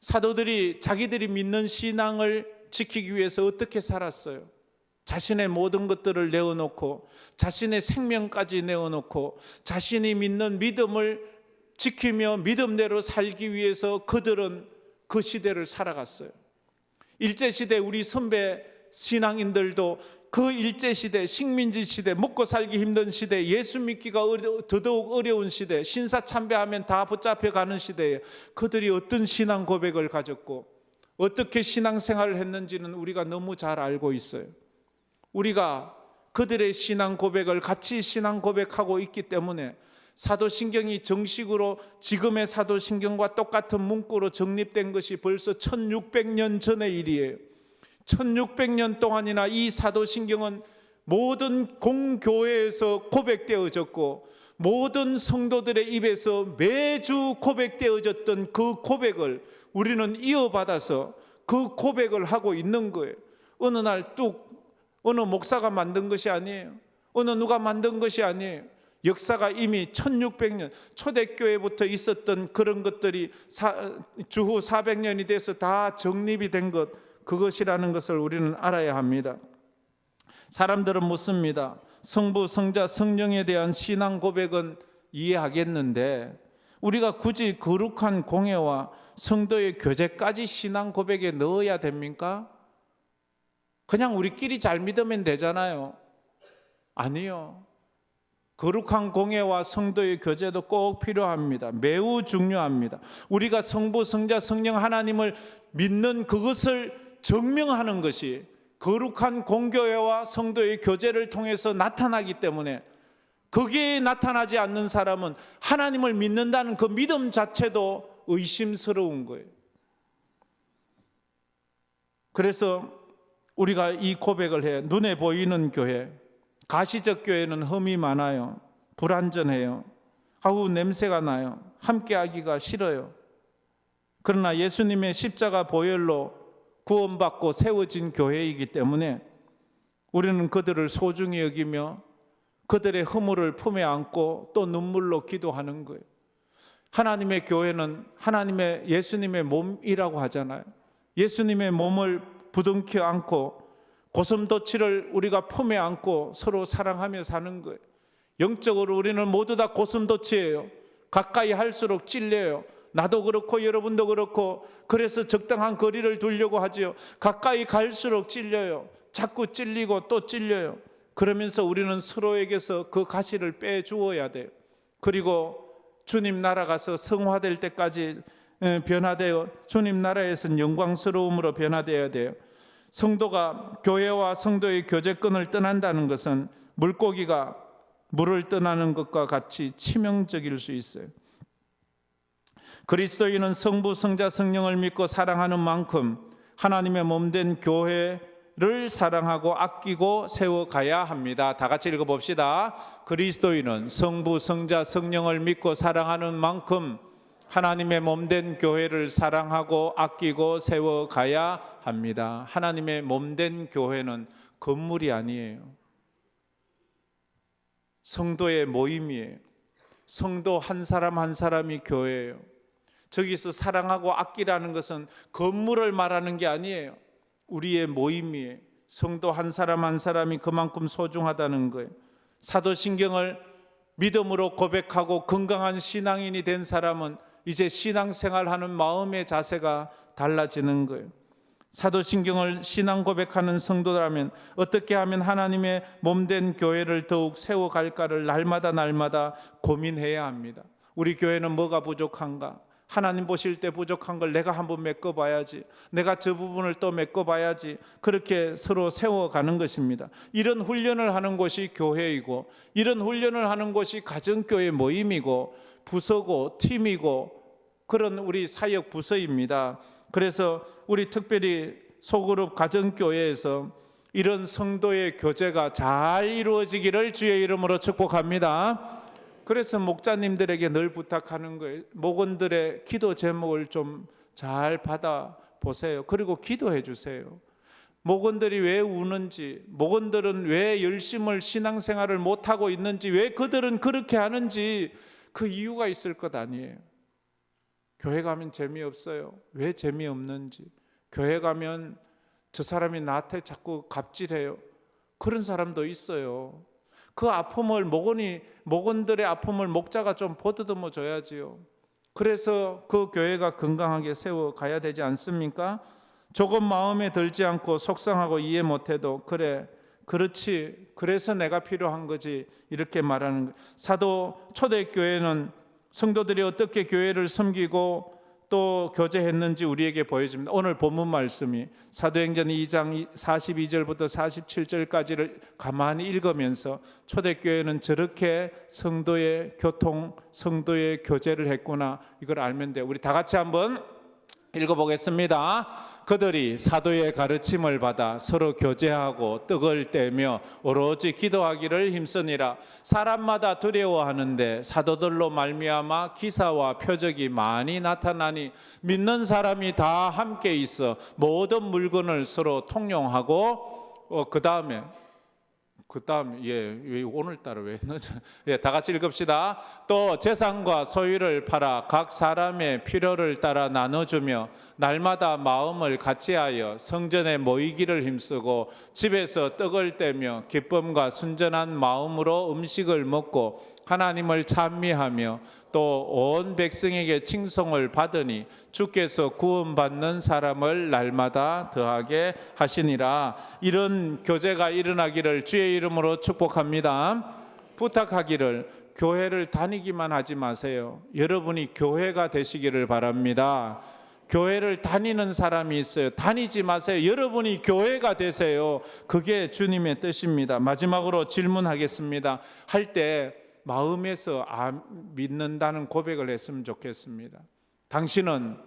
사도들이 자기들이 믿는 신앙을 지키기 위해서 어떻게 살았어요? 자신의 모든 것들을 내어놓고 자신의 생명까지 내어놓고 자신이 믿는 믿음을 지키며 믿음대로 살기 위해서 그들은 그 시대를 살아갔어요. 일제시대 우리 선배 신앙인들도 그 일제시대, 식민지 시대, 먹고 살기 힘든 시대, 예수 믿기가 더더욱 어려운 시대, 신사참배하면 다 붙잡혀가는 시대에 그들이 어떤 신앙 고백을 가졌고 어떻게 신앙생활을 했는지는 우리가 너무 잘 알고 있어요. 우리가 그들의 신앙 고백을 같이 신앙 고백하고 있기 때문에 사도신경이 정식으로 지금의 사도신경과 똑같은 문구로 정립된 것이 벌써 1600년 전의 일이에요. 1600년 동안이나 이 사도신경은 모든 공교회에서 고백되어졌고 모든 성도들의 입에서 매주 고백되어졌던 그 고백을 우리는 이어받아서 그 고백을 하고 있는 거예요. 어느 날 뚝 어느 목사가 만든 것이 아니에요. 어느 누가 만든 것이 아니에요. 역사가 이미 1600년 초대교회부터 있었던 그런 것들이 주후 400년이 돼서 다 정립이 된 것, 그것이라는 것을 우리는 알아야 합니다. 사람들은 묻습니다. 성부, 성자, 성령에 대한 신앙 고백은 이해하겠는데 우리가 굳이 거룩한 공예와 성도의 교제까지 신앙 고백에 넣어야 됩니까? 그냥 우리끼리 잘 믿으면 되잖아요. 아니요. 거룩한 공예와 성도의 교제도 꼭 필요합니다. 매우 중요합니다. 우리가 성부, 성자, 성령 하나님을 믿는 그것을 증명하는 것이 거룩한 공교회와 성도의 교제를 통해서 나타나기 때문에, 거기에 나타나지 않는 사람은 하나님을 믿는다는 그 믿음 자체도 의심스러운 거예요. 그래서 우리가 이 고백을 해. 눈에 보이는 교회, 가시적 교회는 흠이 많아요. 불완전해요. 아우 냄새가 나요. 함께하기가 싫어요. 그러나 예수님의 십자가 보혈로 구원받고 세워진 교회이기 때문에 우리는 그들을 소중히 여기며 그들의 허물을 품에 안고 또 눈물로 기도하는 거예요. 하나님의 교회는 하나님의 예수님의 몸이라고 하잖아요. 예수님의 몸을 부둥켜 안고 고슴도치를 우리가 품에 안고 서로 사랑하며 사는 거예요. 영적으로 우리는 모두 다 고슴도치예요. 가까이 할수록 찔려요. 나도 그렇고 여러분도 그렇고, 그래서 적당한 거리를 두려고 하지요. 가까이 갈수록 찔려요. 자꾸 찔리고 또 찔려요. 그러면서 우리는 서로에게서 그 가시를 빼주어야 돼요. 그리고 주님 나라 가서 성화될 때까지 변화되어 주님 나라에서는 영광스러움으로 변화되어야 돼요. 성도가 교회와 성도의 교제권을 떠난다는 것은 물고기가 물을 떠나는 것과 같이 치명적일 수 있어요. 그리스도인은 성부, 성자, 성령을 믿고 사랑하는 만큼 하나님의 몸된 교회를 사랑하고 아끼고 세워가야 합니다. 다 같이 읽어봅시다. 그리스도인은 성부, 성자, 성령을 믿고 사랑하는 만큼 하나님의 몸된 교회를 사랑하고 아끼고 세워가야 합니다. 하나님의 몸된 교회는 건물이 아니에요. 성도의 모임이에요. 성도 한 사람 한 사람이 교회예요. 저기서 사랑하고 아끼라는 것은 건물을 말하는 게 아니에요. 우리의 모임이에요. 성도 한 사람 한 사람이 그만큼 소중하다는 거예요. 사도신경을 믿음으로 고백하고 건강한 신앙인이 된 사람은 이제 신앙생활하는 마음의 자세가 달라지는 거예요. 사도신경을 신앙 고백하는 성도라면 어떻게 하면 하나님의 몸된 교회를 더욱 세워갈까를 날마다 고민해야 합니다. 우리 교회는 뭐가 부족한가? 하나님 보실 때 부족한 걸 내가 한번 메꿔봐야지, 내가 저 부분을 또 메꿔봐야지, 그렇게 서로 세워가는 것입니다. 이런 훈련을 하는 곳이 교회이고, 이런 훈련을 하는 곳이 가정교회 모임이고 부서고 팀이고 그런 우리 사역 부서입니다. 그래서 우리 특별히 소그룹 가정교회에서 이런 성도의 교제가 잘 이루어지기를 주의 이름으로 축복합니다. 그래서 목자님들에게 늘 부탁하는 거예요. 목원들의 기도 제목을 좀 잘 받아보세요. 그리고 기도해 주세요. 목원들이 왜 우는지, 목원들은 왜 열심을 신앙생활을 못하고 있는지, 왜 그들은 그렇게 하는지 그 이유가 있을 것 아니에요. 교회 가면 재미없어요. 왜 재미없는지. 교회 가면 저 사람이 나한테 자꾸 갑질해요. 그런 사람도 있어요. 그 아픔을 목원들의 아픔을 목자가 좀 보듬어 줘야지요. 그래서 그 교회가 건강하게 세워 가야 되지 않습니까? 조금 마음에 들지 않고 속상하고 이해 못해도 그래, 그렇지, 그래서 내가 필요한 거지, 이렇게 말하는 거예요. 사도 초대교회는 성도들이 어떻게 교회를 섬기고 또 교제했는지 우리에게 보여줍니다. 오늘 본문 말씀이 사도행전 2장 42절부터 47절까지를 가만히 읽으면서 초대교회는 저렇게 성도의 교통, 성도의 교제를 했구나, 이걸 알면 돼요. 우리 다 같이 한번 읽어보겠습니다. 그들이 사도의 가르침을 받아 서로 교제하고 떡을 떼며 오로지 기도하기를 힘쓰니라. 사람마다 두려워하는데 사도들로 말미암아 기사와 표적이 많이 나타나니 믿는 사람이 다 함께 있어 모든 물건을 서로 통용하고 그다음에 왜 오늘따라 왜 늦어? 다 같이 읽읍시다. 또 재산과 소유를 팔아 각 사람의 필요를 따라 나눠주며 날마다 마음을 같이하여 성전에 모이기를 힘쓰고 집에서 떡을 떼며 기쁨과 순전한 마음으로 음식을 먹고 하나님을 찬미하며 또 온 백성에게 칭송을 받으니 주께서 구원받는 사람을 날마다 더하게 하시니라. 이런 교제가 일어나기를 주의 이름으로 축복합니다. 부탁하기를 교회를 다니기만 하지 마세요. 여러분이 교회가 되시기를 바랍니다. 교회를 다니는 사람이 있어요. 다니지 마세요. 여러분이 교회가 되세요. 그게 주님의 뜻입니다. 마지막으로 질문하겠습니다. 할 때 마음에서 믿는다는 고백을 했으면 좋겠습니다. 당신은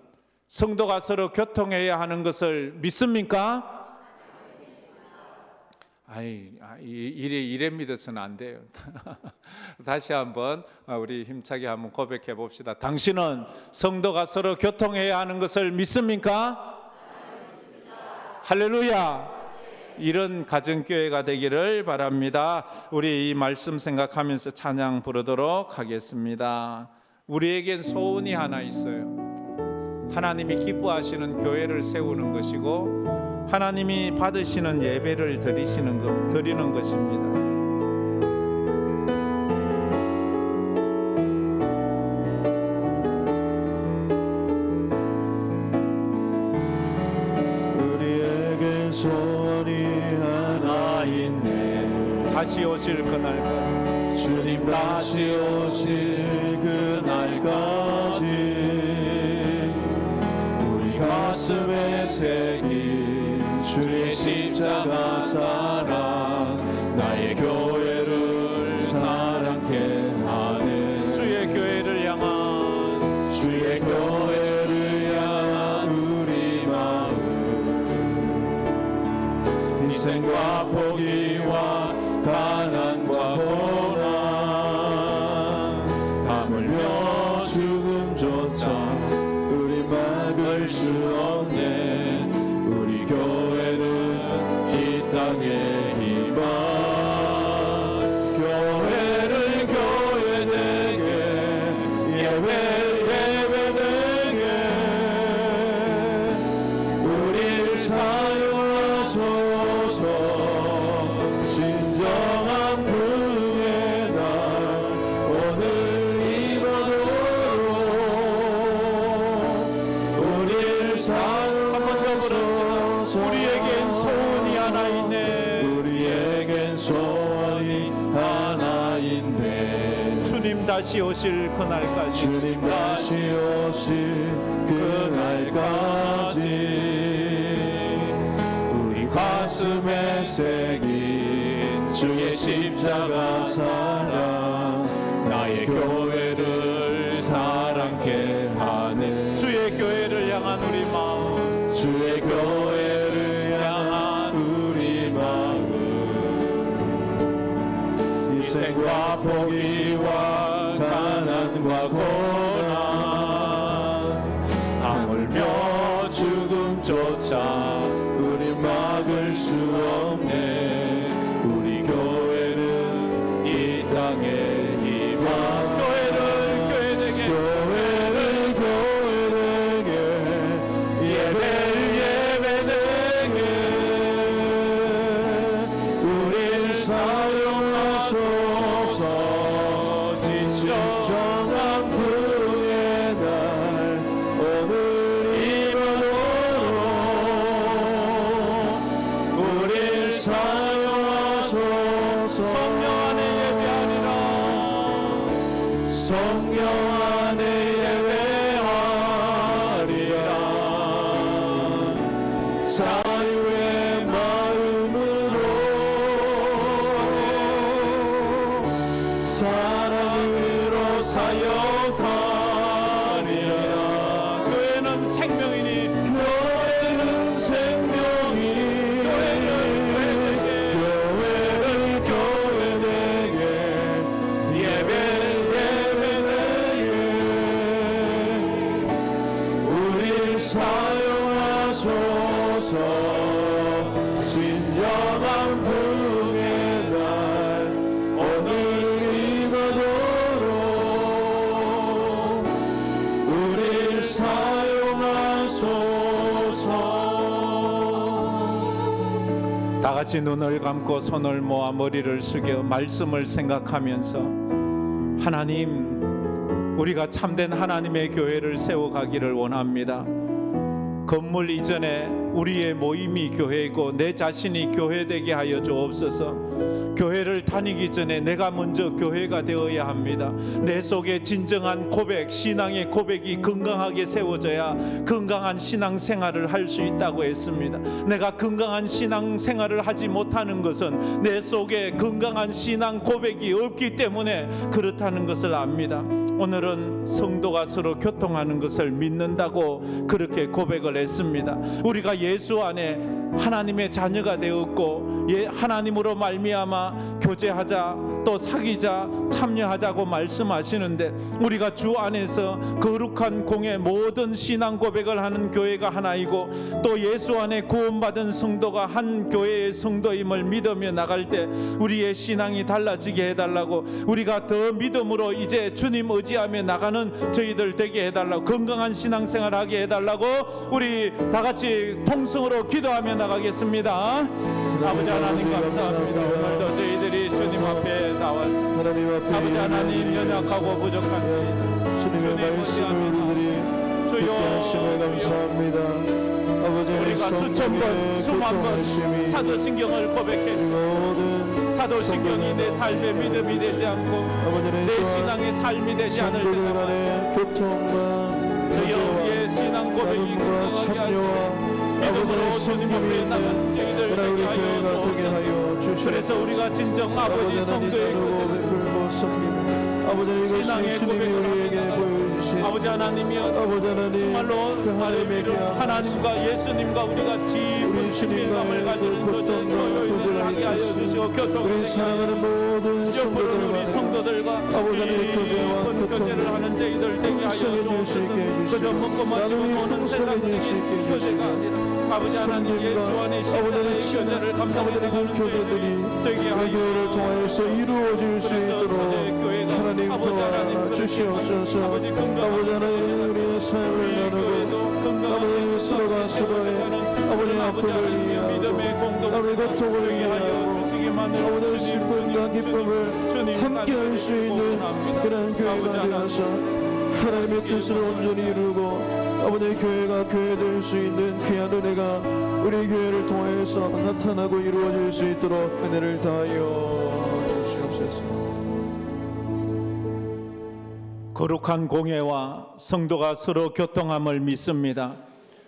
성도가 서로 교통해야 하는 것을 믿습니까? 이래 믿어서는 안 돼요. 다시 한번 우리 힘차게 한번 고백해 봅시다. 당신은 성도가 서로 교통해야 하는 것을 믿습니까? 할렐루야. 이런 가정교회가 되기를 바랍니다. 우리 이 말씀 생각하면서 찬양 부르도록 하겠습니다. 우리에겐 소원이 하나 있어요. 하나님이 기뻐하시는 교회를 세우는 것이고 하나님이 받으시는 예배를 드리는 것입니다. 다시 오실 그날까지 주님 다시 오실 그날까지 우리 가슴에 새긴 주의 십자가 사랑 나의 교회를 사랑케 하네. 주의 교회를 향한 우리 마음 희생과 포기와 가난과 고난 하물며 죽음조차 우리 막을 수 없네. 우리 교회는 이 땅의 희망. 교회를 교회되게 예배되게 우리를 사용하소서. 진정한 부흥의 날 오늘 이번으로 우리를 사용하소서. 우리에겐 소원이 하나 있네. 우리에겐 소원이 하나 있네. 주님 다시 오실 그날까지 주님 다시 오실 그날까지 우리 가슴에 새긴 주의 십자가 사랑 나의 교회를 사랑케 하네. 주의 교회를 향한 우리 마음 주의 교회를 향한 우리 마음 희생과 포기와 가난과 고난 하물며 죽음조차 우리 막을 수 없네. 우리 교회는 이 땅의 희망. 교회를 교회되게 예배되게 우리를 사용하소서. 진정한 부흥의 날 오늘 이번으로 우리를 사용하소서. 성령 안에 예배하리라. 성령 안에 예배하리라. 자유의 마음으로 사랑으로 사역하리라. 교회는 생명이니 교회는 사용하소서. 진정한 부흥의 날 오늘 임하도록 우릴 사용하소서. 다 같이 눈을 감고 손을 모아 머리를 숙여 말씀을 생각하면서 하나님, 우리가 참된 하나님의 교회를 세워가기를 원합니다. 건물 이전에 우리의 모임이 교회이고 내 자신이 교회되게 하여 주옵소서. 교회를 다니기 전에 내가 먼저 교회가 되어야 합니다. 내 속에 진정한 고백, 신앙의 고백이 건강하게 세워져야 건강한 신앙생활을 할 수 있다고 했습니다. 내가 건강한 신앙생활을 하지 못하는 것은 내 속에 건강한 신앙 고백이 없기 때문에 그렇다는 것을 압니다. 오늘은 성도가 서로 교통하는 것을 믿는다고 그렇게 고백을 했습니다. 우리가 예수 안에 하나님의 자녀가 되었고 하나님으로 말미암아 교제하자, 또 사귀자, 참여하자고 말씀하시는데 우리가 주 안에서 거룩한 공의 모든 신앙 고백을 하는 교회가 하나이고 또 예수 안에 구원받은 성도가 한 교회의 성도임을 믿으며 나갈 때 우리의 신앙이 달라지게 해달라고, 우리가 더 믿음으로 이제 주님 의지하며 나가는 저희들 되게 해달라고, 건강한 신앙생활 하게 해달라고 우리 다 같이 통성으로 기도하며 나가겠습니다. 아버지 하나님 감사합니다. 오늘도 저희들이 주님 앞에 나왔습니다. 하나님 앞에 아버지 하나님, 연약하고 부족한 주님의 말씀을 우리들이 듣게 하심을 감사합니다. 아버지, 우리가 수천 번, 수만 번 사도신경을 고백했죠. 사도신경이 내 삶의 믿음이 되지 않고 내 신앙의 삶이 되지 않을 때가 많습니다. 교통만 저희의 우리의 신앙 고백이 건강하게 하시고 믿음으로 주님 앞에 나간 저희들 되게 하여 주옵소서. 그래서 우리가 진정 아버지 성도의 교제를 신앙의 고백을 합니다. 아버지 하나님이여, 정말로 하나님과 예수님과 우리가 깊은 친밀감을 가지는 교제를 하게 하여 주시고 교통을 사랑하는 모든 옆으로 우리 성도들과 깊은 교제를 하는 저희들 되게 하여 주옵소서. 그저 먹고 마시고 노는 세상적인 교제가 아니라 아버지 하나님 예수 안에 신앙의 교제를 감당하는 저희들이 되게 하여 교회를 통하여서 이루어질 수 있도록 하나님 도와주시옵소서. 아버지 하나님, 우리의 삶을 나누고 아버지 서로가 서로의 아버지 아픔을 이해하고 아버지 고통을 이해하고 아버지 슬픔과 기쁨을 함께 할 수 있는 그런 교회가 되어서 하나님의 뜻을 온전히 이루고 아버지 교회가 교회될 수 있는 귀한 은혜가 우리 교회를 통해서 나타나고 이루어질 수 있도록 은혜를 다하여 주시옵소서. 거룩한 공예와 성도가 서로 교통함을 믿습니다.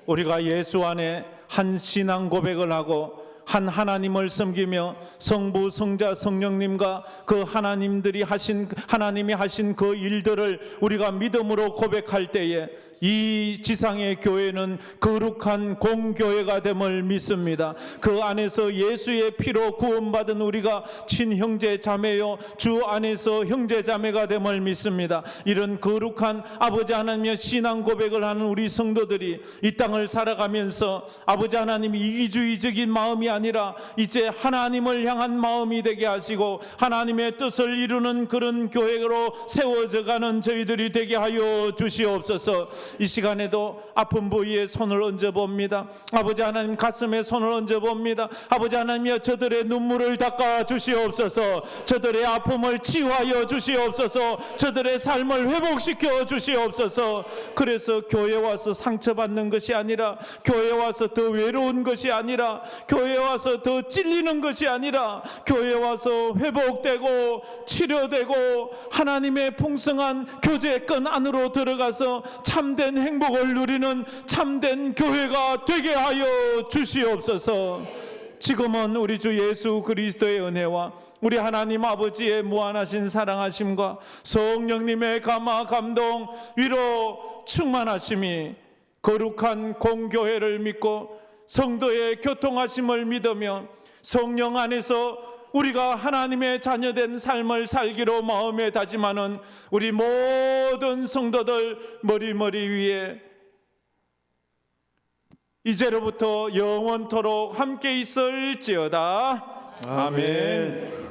우리가 예수 안에 한 신앙 고백을 하고 한 하나님을 섬기며 성부, 성자, 성령님과 그 하나님이 하신 그 일들을 우리가 믿음으로 고백할 때에 이 지상의 교회는 거룩한 공교회가 됨을 믿습니다. 그 안에서 예수의 피로 구원받은 우리가 친형제 자매요 주 안에서 형제 자매가 됨을 믿습니다. 이런 거룩한 아버지 하나님의 신앙 고백을 하는 우리 성도들이 이 땅을 살아가면서 아버지 하나님이 이기주의적인 마음이 아니라 이제 하나님을 향한 마음이 되게 하시고 하나님의 뜻을 이루는 그런 교회로 세워져가는 저희들이 되게 하여 주시옵소서. 이 시간에도 아픈 부위에 손을 얹어봅니다. 아버지 하나님, 가슴에 손을 얹어봅니다. 아버지 하나님이여, 저들의 눈물을 닦아 주시옵소서. 저들의 아픔을 치유하여 주시옵소서. 저들의 삶을 회복시켜 주시옵소서. 그래서 교회 와서 상처받는 것이 아니라, 교회 와서 더 외로운 것이 아니라, 교회 와서 더 찔리는 것이 아니라, 교회 와서 회복되고 치료되고 하나님의 풍성한 교제권 안으로 들어가서 참된 행복을 누리는 참된 교회가 되게 하여 주시옵소서. 지금은 우리 주 예수 그리스도의 은혜와 우리 하나님 아버지의 무한하신 사랑하심과 성령님의 감화 감동 위로 충만하심이 거룩한 공교회를 믿고 성도의 교통하심을 믿으며 성령 안에서 우리가 하나님의 자녀된 삶을 살기로 마음에 다짐하는 우리 모든 성도들 머리 위에 이제로부터 영원토록 함께 있을지어다. 아멘.